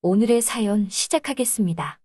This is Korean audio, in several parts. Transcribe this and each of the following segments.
오늘의 사연 시작하겠습니다.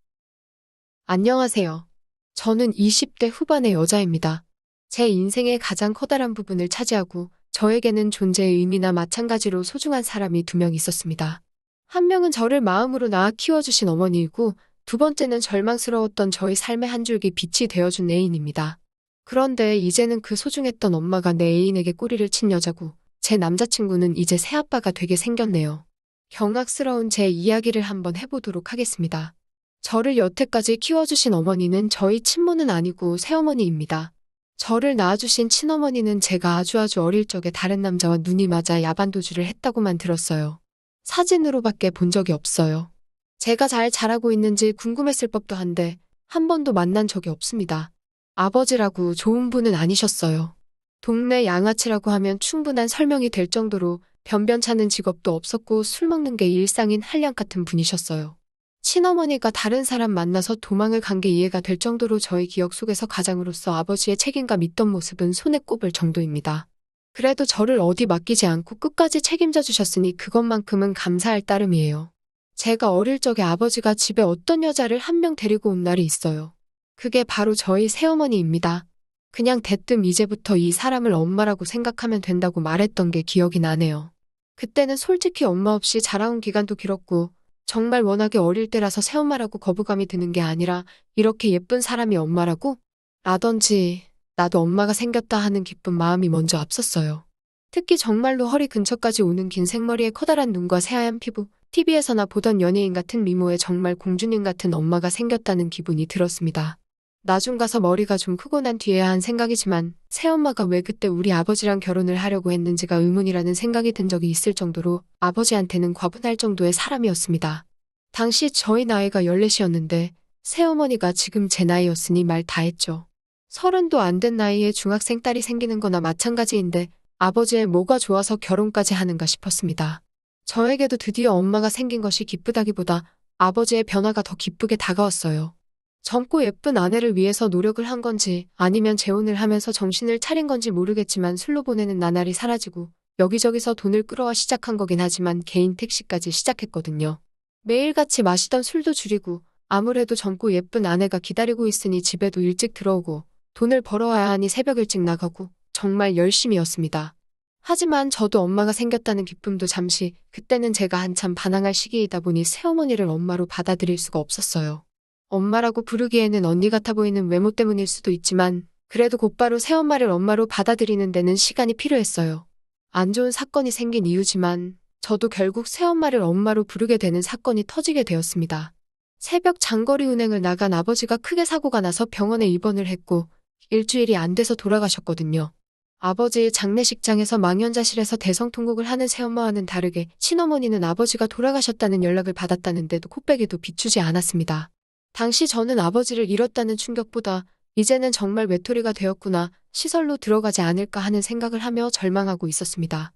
안녕하세요. 저는 20대 후반의 여자입니다. 제 인생의 가장 커다란 부분을 차지하고 저에게는 존재의 의미나 마찬가지로 소중한 사람이 두 명 있었습니다. 한 명은 저를 마음으로 낳아 키워주신 어머니이고 두 번째는 절망스러웠던 저의 삶의 한 줄기 빛이 되어준 애인입니다. 그런데 이제는 그 소중했던 엄마가 내 애인에게 꼬리를 친 여자고 제 남자친구는 이제 새아빠가 되게 생겼네요. 경악스러운 제 이야기를 한번 해보도록 하겠습니다. 저를 여태까지 키워주신 어머니는 저희 친모는 아니고 새어머니입니다. 저를 낳아주신 친어머니는 제가 아주 어릴 적에 다른 남자와 눈이 맞아 야반도주를 했다고만 들었어요. 사진으로밖에 본 적이 없어요. 제가 잘 자라고 있는지 궁금했을 법도 한데 한 번도 만난 적이 없습니다. 아버지라고 좋은 분은 아니셨어요. 동네 양아치라고 하면 충분한 설명이 될 정도로 변변찮은 직업도 없었고 술 먹는 게 일상인 한량 같은 분이셨어요. 친어머니가 다른 사람 만나서 도망을 간 게 이해가 될 정도로 저의 기억 속에서 가장으로서 아버지의 책임감 있던 모습은 손에 꼽을 정도입니다. 그래도 저를 어디 맡기지 않고 끝까지 책임져 주셨으니 그것만큼은 감사할 따름이에요. 제가 어릴 적에 아버지가 집에 어떤 여자를 한 명 데리고 온 날이 있어요. 그게 바로 저희 새어머니입니다. 그냥 대뜸 이제부터 이 사람을 엄마라고 생각하면 된다고 말했던 게 기억이 나네요. 그때는 솔직히 엄마 없이 자라온 기간도 길었고 정말 워낙에 어릴 때라서 새엄마라고 거부감이 드는 게 아니라 이렇게 예쁜 사람이 엄마라고? 라던지 나도 엄마가 생겼다 하는 기쁜 마음이 먼저 앞섰어요. 특히 정말로 허리 근처까지 오는 긴 생머리에 커다란 눈과 새하얀 피부, TV에서나 보던 연예인 같은 미모에 정말 공주님 같은 엄마가 생겼다는 기분이 들었습니다. 나중 가서 머리가 좀 크고 난 뒤에야 한 생각이지만 새엄마가 왜 그때 우리 아버지랑 결혼을 하려고 했는지가 의문이라는 생각이 든 적이 있을 정도로 아버지한테는 과분할 정도의 사람이었습니다. 당시 저희 나이가 14이었는데 새어머니가 지금 제 나이였으니 말 다 했죠. 30도 안 된 나이에 중학생 딸이 생기는 거나 마찬가지인데 아버지의 뭐가 좋아서 결혼까지 하는가 싶었습니다. 저에게도 드디어 엄마가 생긴 것이 기쁘다기보다 아버지의 변화가 더 기쁘게 다가왔어요. 젊고 예쁜 아내를 위해서 노력을 한 건지 아니면 재혼을 하면서 정신을 차린 건지 모르겠지만 술로 보내는 나날이 사라지고 여기저기서 돈을 끌어와 시작한 거긴 하지만 개인 택시까지 시작했거든요. 매일같이 마시던 술도 줄이고 아무래도 젊고 예쁜 아내가 기다리고 있으니 집에도 일찍 들어오고 돈을 벌어와야 하니 새벽 일찍 나가고 정말 열심히였습니다. 하지만 저도 엄마가 생겼다는 기쁨도 잠시 그때는 제가 한참 반항할 시기이다 보니 새어머니를 엄마로 받아들일 수가 없었어요. 엄마라고 부르기에는 언니 같아 보이는 외모 때문일 수도 있지만 그래도 곧바로 새엄마를 엄마로 받아들이는 데는 시간이 필요했어요. 안 좋은 사건이 생긴 이유지만 저도 결국 새엄마를 엄마로 부르게 되는 사건이 터지게 되었습니다. 새벽 장거리 운행을 나간 아버지가 크게 사고가 나서 병원에 입원을 했고 일주일이 안 돼서 돌아가셨거든요. 아버지의 장례식장에서 망연자실해서 대성통곡을 하는 새엄마와는 다르게 친어머니는 아버지가 돌아가셨다는 연락을 받았다는데도 코빼기도 비추지 않았습니다. 당시 저는 아버지를 잃었다는 충격보다 이제는 정말 외톨이가 되었구나, 시설로 들어가지 않을까 하는 생각을 하며 절망하고 있었습니다.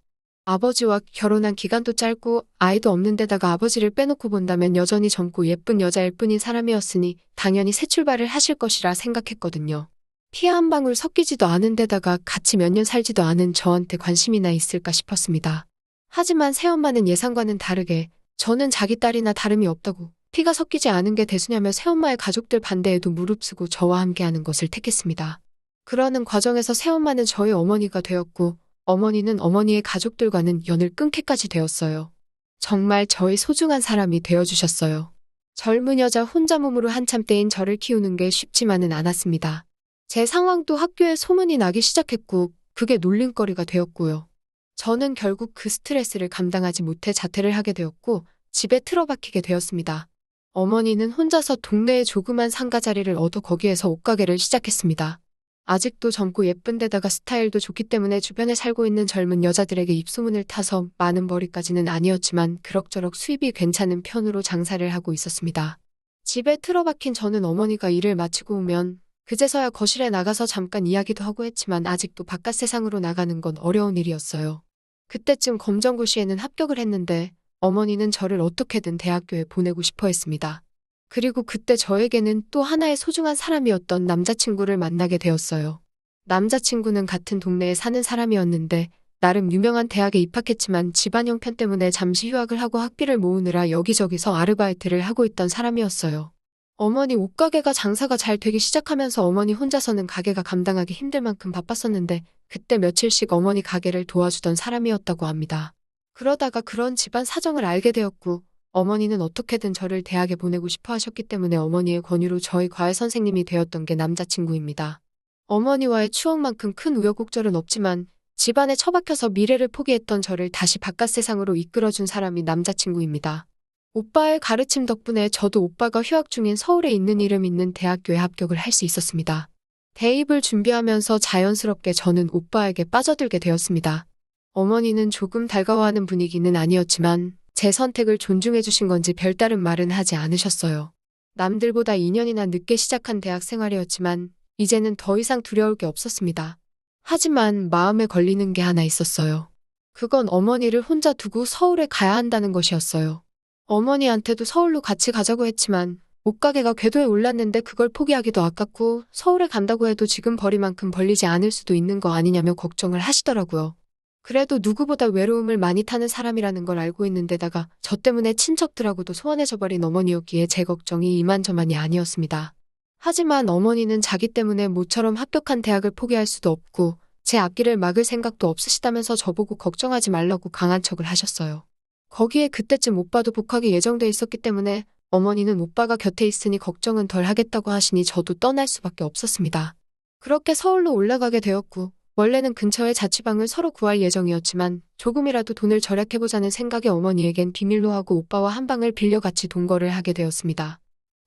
아버지와 결혼한 기간도 짧고 아이도 없는 데다가 아버지를 빼놓고 본다면 여전히 젊고 예쁜 여자일 뿐인 사람이었으니 당연히 새 출발을 하실 것이라 생각했거든요. 피 한 방울 섞이지도 않은 데다가 같이 몇 년 살지도 않은 저한테 관심이나 있을까 싶었습니다. 하지만 새엄마는 예상과는 다르게 저는 자기 딸이나 다름이 없다고 피가 섞이지 않은 게 대수냐며 새엄마의 가족들 반대에도 무릅쓰고 저와 함께하는 것을 택했습니다. 그러는 과정에서 새엄마는 저의 어머니가 되었고 어머니는 어머니의 가족들과는 연을 끊게까지 되었어요. 정말 저의 소중한 사람이 되어주셨어요. 젊은 여자 혼자 몸으로 한참 때인 저를 키우는 게 쉽지만은 않았습니다. 제 상황도 학교에 소문이 나기 시작했고 그게 놀림거리가 되었고요. 저는 결국 그 스트레스를 감당하지 못해 자퇴를 하게 되었고 집에 틀어박히게 되었습니다. 어머니는 혼자서 동네의 조그만 상가 자리를 얻어 거기에서 옷가게를 시작했습니다. 아직도 젊고 예쁜 데다가 스타일도 좋기 때문에 주변에 살고 있는 젊은 여자들에게 입소문을 타서 많은 벌이까지는 아니었지만 그럭저럭 수입이 괜찮은 편으로 장사를 하고 있었습니다. 집에 틀어박힌 저는 어머니가 일을 마치고 오면 그제서야 거실에 나가서 잠깐 이야기도 하고 했지만 아직도 바깥 세상으로 나가는 건 어려운 일이었어요. 그때쯤 검정고시에는 합격을 했는데 어머니는 저를 어떻게든 대학교에 보내고 싶어 했습니다. 그리고 그때 저에게는 또 하나의 소중한 사람이었던 남자친구를 만나게 되었어요. 남자친구는 같은 동네에 사는 사람이었는데 나름 유명한 대학에 입학했지만 집안 형편 때문에 잠시 휴학을 하고 학비를 모으느라 여기저기서 아르바이트를 하고 있던 사람이었어요. 어머니 옷가게가 장사가 잘 되기 시작하면서 어머니 혼자서는 가게가 감당하기 힘들 만큼 바빴었는데 그때 며칠씩 어머니 가게를 도와주던 사람이었다고 합니다. 그러다가 그런 집안 사정을 알게 되었고 어머니는 어떻게든 저를 대학에 보내고 싶어 하셨기 때문에 어머니의 권유로 저희 과외 선생님이 되었던 게 남자친구입니다. 어머니와의 추억만큼 큰 우여곡절은 없지만 집안에 처박혀서 미래를 포기했던 저를 다시 바깥 세상으로 이끌어준 사람이 남자친구입니다. 오빠의 가르침 덕분에 저도 오빠가 휴학 중인 서울에 있는 이름 있는 대학교에 합격을 할 수 있었습니다. 대입을 준비하면서 자연스럽게 저는 오빠에게 빠져들게 되었습니다. 어머니는 조금 달가워하는 분위기는 아니었지만 제 선택을 존중해 주신 건지 별다른 말은 하지 않으셨어요. 남들보다 2년이나 늦게 시작한 대학 생활이었지만 이제는 더 이상 두려울 게 없었습니다. 하지만 마음에 걸리는 게 하나 있었어요. 그건 어머니를 혼자 두고 서울에 가야 한다는 것이었어요. 어머니한테도 서울로 같이 가자고 했지만 옷가게가 궤도에 올랐는데 그걸 포기하기도 아깝고 서울에 간다고 해도 지금 벌이만큼 벌리지 않을 수도 있는 거 아니냐며 걱정을 하시더라고요. 그래도 누구보다 외로움을 많이 타는 사람이라는 걸 알고 있는데다가 저 때문에 친척들하고도 소원해져 버린 어머니였기에 제 걱정이 이만저만이 아니었습니다. 하지만 어머니는 자기 때문에 모처럼 합격한 대학을 포기할 수도 없고 제 앞길을 막을 생각도 없으시다면서 저보고 걱정하지 말라고 강한 척을 하셨어요. 거기에 그때쯤 오빠도 복학이 예정돼 있었기 때문에 어머니는 오빠가 곁에 있으니 걱정은 덜 하겠다고 하시니 저도 떠날 수밖에 없었습니다. 그렇게 서울로 올라가게 되었고 원래는 근처에 자취방을 서로 구할 예정이었지만 조금이라도 돈을 절약해보자는 생각에 어머니에겐 비밀로 하고 오빠와 한 방을 빌려 같이 동거를 하게 되었습니다.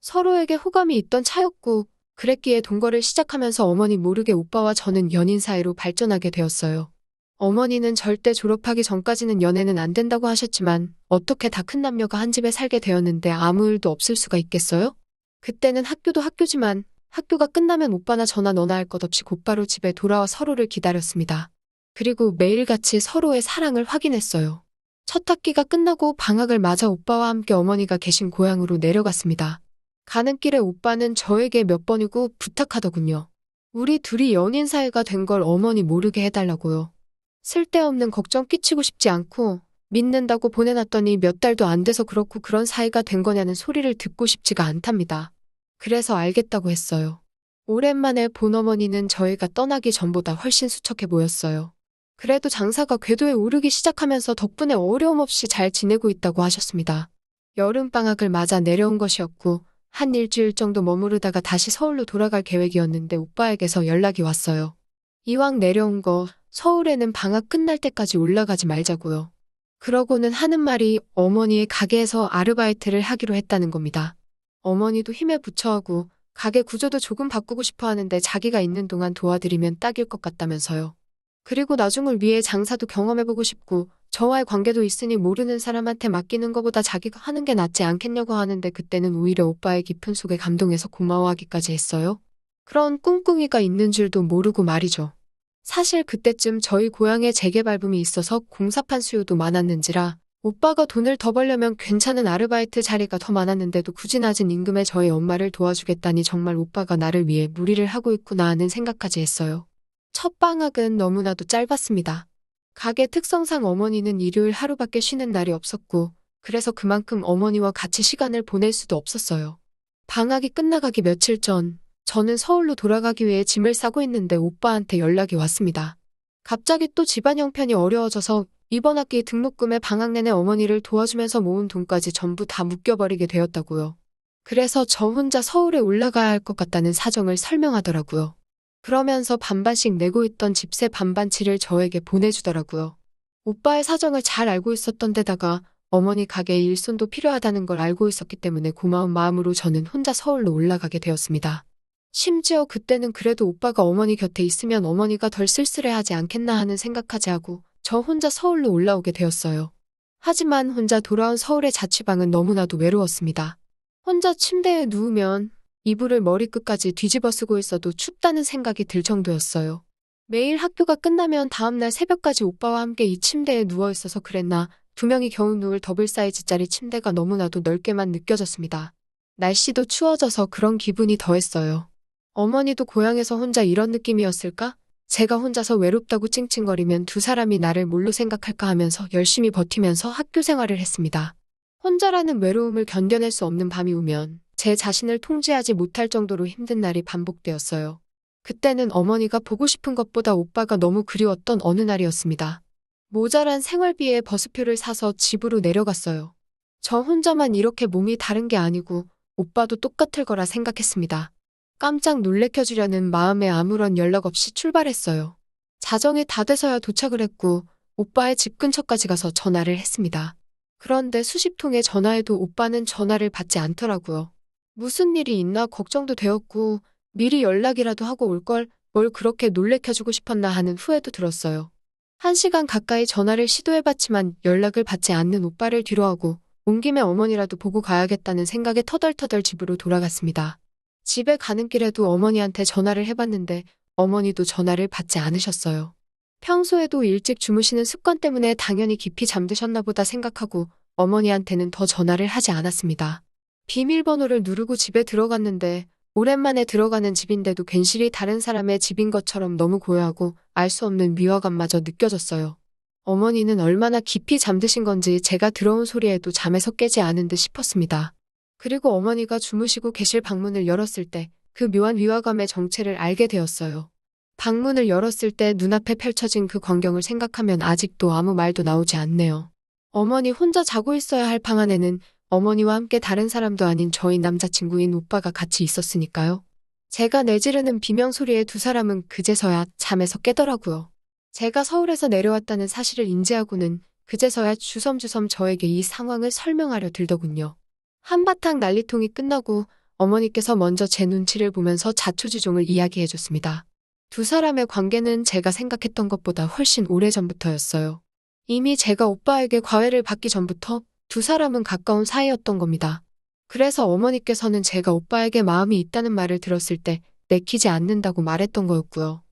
서로에게 호감이 있던 차였고 그랬기에 동거를 시작하면서 어머니 모르게 오빠와 저는 연인 사이로 발전하게 되었어요. 어머니는 절대 졸업하기 전까지는 연애는 안 된다고 하셨지만 어떻게 다 큰 남녀가 한 집에 살게 되었는데 아무 일도 없을 수가 있겠어요? 그때는 학교도 학교지만 학교가 끝나면 오빠나 저나 너나 할 것 없이 곧바로 집에 돌아와 서로를 기다렸습니다. 그리고 매일같이 서로의 사랑을 확인했어요. 첫 학기가 끝나고 방학을 맞아 오빠와 함께 어머니가 계신 고향으로 내려갔습니다. 가는 길에 오빠는 저에게 몇 번이고 부탁하더군요. 우리 둘이 연인 사이가 된 걸 어머니 모르게 해달라고요. 쓸데없는 걱정 끼치고 싶지 않고 믿는다고 보내놨더니 몇 달도 안 돼서 그렇고 그런 사이가 된 거냐는 소리를 듣고 싶지가 않답니다. 그래서 알겠다고 했어요. 오랜만에 본 어머니는 저희가 떠나기 전보다 훨씬 수척해 보였어요. 그래도 장사가 궤도에 오르기 시작하면서 덕분에 어려움 없이 잘 지내고 있다고 하셨습니다. 여름방학을 맞아 내려온 것이었고 한 일주일 정도 머무르다가 다시 서울로 돌아갈 계획이었는데 오빠에게서 연락이 왔어요. 이왕 내려온 거 서울에는 방학 끝날 때까지 올라가지 말자고요. 그러고는 하는 말이 어머니의 가게에서 아르바이트를 하기로 했다는 겁니다. 어머니도 힘에 부처하고 가게 구조도 조금 바꾸고 싶어 하는데 자기가 있는 동안 도와드리면 딱일 것 같다면서요. 그리고 나중을 위해 장사도 경험해보고 싶고 저와의 관계도 있으니 모르는 사람한테 맡기는 것보다 자기가 하는 게 낫지 않겠냐고 하는데 그때는 오히려 오빠의 깊은 속에 감동해서 고마워하기까지 했어요. 그런 꿍꿍이가 있는 줄도 모르고 말이죠. 사실 그때쯤 저희 고향에 재개발붐이 있어서 공사판 수요도 많았는지라 오빠가 돈을 더 벌려면 괜찮은 아르바이트 자리가 더 많았는데도 굳이 낮은 임금에 저희 엄마를 도와주겠다니 정말 오빠가 나를 위해 무리를 하고 있구나 하는 생각까지 했어요. 첫 방학은 너무나도 짧았습니다. 가게 특성상 어머니는 일요일 하루밖에 쉬는 날이 없었고 그래서 그만큼 어머니와 같이 시간을 보낼 수도 없었어요. 방학이 끝나가기 며칠 전 저는 서울로 돌아가기 위해 짐을 싸고 있는데 오빠한테 연락이 왔습니다. 갑자기 또 집안 형편이 어려워져서 이번 학기 등록금에 방학 내내 어머니를 도와주면서 모은 돈까지 전부 다 묶여버리게 되었다고요. 그래서 저 혼자 서울에 올라가야 할 것 같다는 사정을 설명하더라고요. 그러면서 반반씩 내고 있던 집세 반반치를 저에게 보내주더라고요. 오빠의 사정을 잘 알고 있었던 데다가 어머니 가게에 일손도 필요하다는 걸 알고 있었기 때문에 고마운 마음으로 저는 혼자 서울로 올라가게 되었습니다. 심지어 그때는 그래도 오빠가 어머니 곁에 있으면 어머니가 덜 쓸쓸해하지 않겠나 하는 생각까지 하고 저 혼자 서울로 올라오게 되었어요. 하지만 혼자 돌아온 서울의 자취방은 너무나도 외로웠습니다. 혼자 침대에 누우면 이불을 머리끝까지 뒤집어 쓰고 있어도 춥다는 생각이 들 정도였어요. 매일 학교가 끝나면 다음날 새벽까지 오빠와 함께 이 침대에 누워 있어서 그랬나 두 명이 겨우 누울 더블 사이즈짜리 침대가 너무나도 넓게만 느껴졌습니다. 날씨도 추워져서 그런 기분이 더했어요. 어머니도 고향에서 혼자 이런 느낌이었을까? 제가 혼자서 외롭다고 찡찡거리면 두 사람이 나를 뭘로 생각할까 하면서 열심히 버티면서 학교 생활을 했습니다. 혼자라는 외로움을 견뎌낼 수 없는 밤이 오면 제 자신을 통제하지 못할 정도로 힘든 날이 반복되었어요. 그때는 어머니가 보고 싶은 것보다 오빠가 너무 그리웠던 어느 날이었습니다. 모자란 생활비에 버스표를 사서 집으로 내려갔어요. 저 혼자만 이렇게 몸이 다른 게 아니고 오빠도 똑같을 거라 생각했습니다. 깜짝 놀래켜주려는 마음에 아무런 연락 없이 출발했어요. 자정이 다 돼서야 도착을 했고 오빠의 집 근처까지 가서 전화를 했습니다. 그런데 수십 통의 전화에도 오빠는 전화를 받지 않더라고요. 무슨 일이 있나 걱정도 되었고 미리 연락이라도 하고 올 걸 뭘 그렇게 놀래켜주고 싶었나 하는 후회도 들었어요. 1시간 가까이 전화를 시도해봤지만 연락을 받지 않는 오빠를 뒤로하고 온 김에 어머니라도 보고 가야겠다는 생각에 터덜터덜 집으로 돌아갔습니다. 집에 가는 길에도 어머니한테 전화를 해봤는데 어머니도 전화를 받지 않으셨어요. 평소에도 일찍 주무시는 습관 때문에 당연히 깊이 잠드셨나 보다 생각하고 어머니한테는 더 전화를 하지 않았습니다. 비밀번호를 누르고 집에 들어갔는데 오랜만에 들어가는 집인데도 괜시리 다른 사람의 집인 것처럼 너무 고요하고 알 수 없는 미화감마저 느껴졌어요. 어머니는 얼마나 깊이 잠드신 건지 제가 들어온 소리에도 잠에서 깨지 않은 듯 싶었습니다. 그리고 어머니가 주무시고 계실 방문을 열었을 때 그 묘한 위화감의 정체를 알게 되었어요. 방문을 열었을 때 눈앞에 펼쳐진 그 광경을 생각하면 아직도 아무 말도 나오지 않네요. 어머니 혼자 자고 있어야 할 방 안에는 어머니와 함께 다른 사람도 아닌 저희 남자친구인 오빠가 같이 있었으니까요. 제가 내지르는 비명소리에 두 사람은 그제서야 잠에서 깨더라고요. 제가 서울에서 내려왔다는 사실을 인지하고는 그제서야 주섬주섬 저에게 이 상황을 설명하려 들더군요. 한바탕 난리통이 끝나고 어머니께서 먼저 제 눈치를 보면서 자초지종을 이야기해줬습니다. 두 사람의 관계는 제가 생각했던 것보다 훨씬 오래전부터였어요. 이미 제가 오빠에게 과외를 받기 전부터 두 사람은 가까운 사이였던 겁니다. 그래서 어머니께서는 제가 오빠에게 마음이 있다는 말을 들었을 때 내키지 않는다고 말했던 거였고요.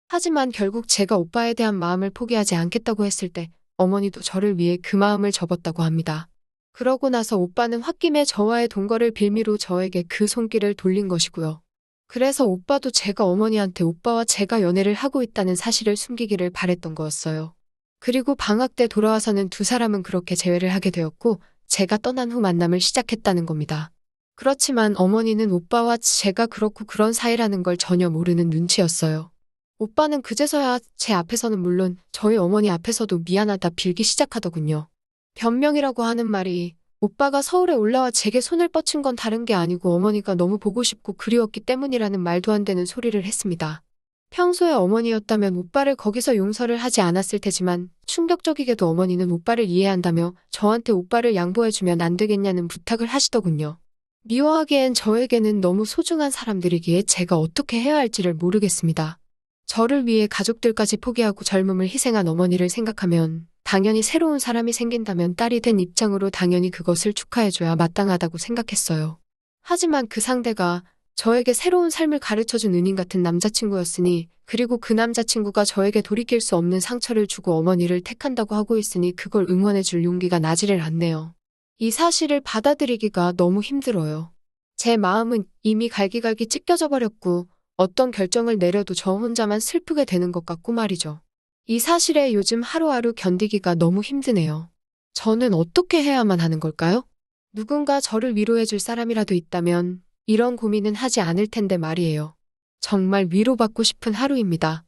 하지만 결국 제가 오빠에 대한 마음을 포기하지 않겠다고 했을 때 어머니도 저를 위해 그 마음을 접었다고 합니다. 그러고 나서 오빠는 홧김에 저와의 동거를 빌미로 저에게 그 손길을 돌린 것이고요. 그래서 오빠도 제가 어머니한테 오빠와 제가 연애를 하고 있다는 사실을 숨기기를 바랬던 거였어요. 그리고 방학 때 돌아와서는 두 사람은 그렇게 재회를 하게 되었고 제가 떠난 후 만남을 시작했다는 겁니다. 그렇지만 어머니는 오빠와 제가 그렇고 그런 사이라는 걸 전혀 모르는 눈치였어요. 오빠는 그제서야 제 앞에서는 물론 저희 어머니 앞에서도 미안하다 빌기 시작하더군요. 변명이라고 하는 말이 오빠가 서울에 올라와 제게 손을 뻗친 건 다른 게 아니고 어머니가 너무 보고 싶고 그리웠기 때문이라는 말도 안 되는 소리를 했습니다. 평소에 어머니였다면 오빠를 거기서 용서를 하지 않았을 테지만 충격적이게도 어머니는 오빠를 이해한다며 저한테 오빠를 양보해주면 안 되겠냐는 부탁을 하시더군요. 미워하기엔 저에게는 너무 소중한 사람들이기에 제가 어떻게 해야 할지를 모르겠습니다. 저를 위해 가족들까지 포기하고 젊음을 희생한 어머니를 생각하면 당연히 새로운 사람이 생긴다면 딸이 된 입장으로 당연히 그것을 축하해줘야 마땅하다고 생각했어요. 하지만 그 상대가 저에게 새로운 삶을 가르쳐준 은인 같은 남자친구였으니 그리고 그 남자친구가 저에게 돌이킬 수 없는 상처를 주고 어머니를 택한다고 하고 있으니 그걸 응원해줄 용기가 나지를 않네요. 이 사실을 받아들이기가 너무 힘들어요. 제 마음은 이미 갈기갈기 찢겨져 버렸고 어떤 결정을 내려도 저 혼자만 슬프게 되는 것 같고 말이죠. 이 사실에 요즘 하루하루 견디기가 너무 힘드네요. 저는 어떻게 해야만 하는 걸까요? 누군가 저를 위로해줄 사람이라도 있다면 이런 고민은 하지 않을 텐데 말이에요. 정말 위로받고 싶은 하루입니다.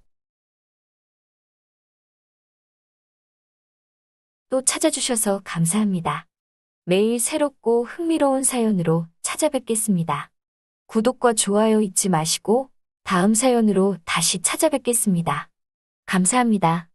또 찾아주셔서 감사합니다. 매일 새롭고 흥미로운 사연으로 찾아뵙겠습니다. 구독과 좋아요 잊지 마시고 다음 사연으로 다시 찾아뵙겠습니다. 감사합니다.